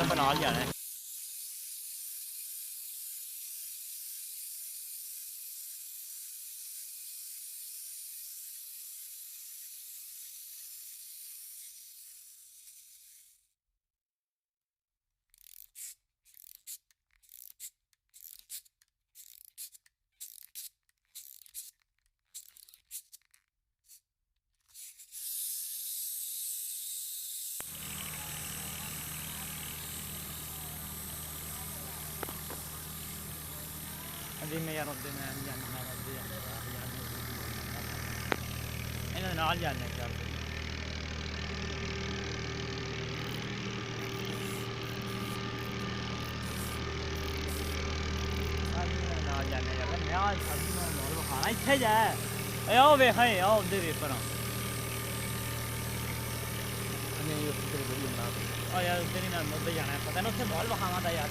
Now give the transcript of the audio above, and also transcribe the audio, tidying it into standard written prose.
ਆਪਾਂ ਨਾਲ ਜਾਣਾ ਹੈ। ਹਾਂਜੀ ਮੈਂ ਯਾਰ ਉਹਦੇ ਮੈਂ ਜਾਣਾ ਨਾਲ ਉਹਦੇ ਇਹਨਾਂ ਦੇ ਨਾਲ ਜਾਣਾ ਯਾਰ ਨਾਲ ਜਾਣਾ ਯਾਰ ਮੈਂ ਸਾਡੀ ਨੂੰ ਮਾਰ ਖਾਣਾ ਇੱਥੇ ਜਾ ਏ ਆਓ ਵੇਖ ਏ ਆਓ ਉਹਦੇ ਵੇ ਪਰਾਂ ਨਹੀਂ ਉੱਥੇ ਤੇਰੀ ਵੀਡੀਓ ਬਣਾ ਆ ਯਾਰ ਉੱਧਰ ਹੀ ਨਾਲ ਮੁੱਦੇ ਜਾਣਾ ਪਤਾ ਨਾ ਉੱਥੇ ਮਾਹੌਲ ਵਿਖਾਵਾਂ ਦਾ ਯਾਰ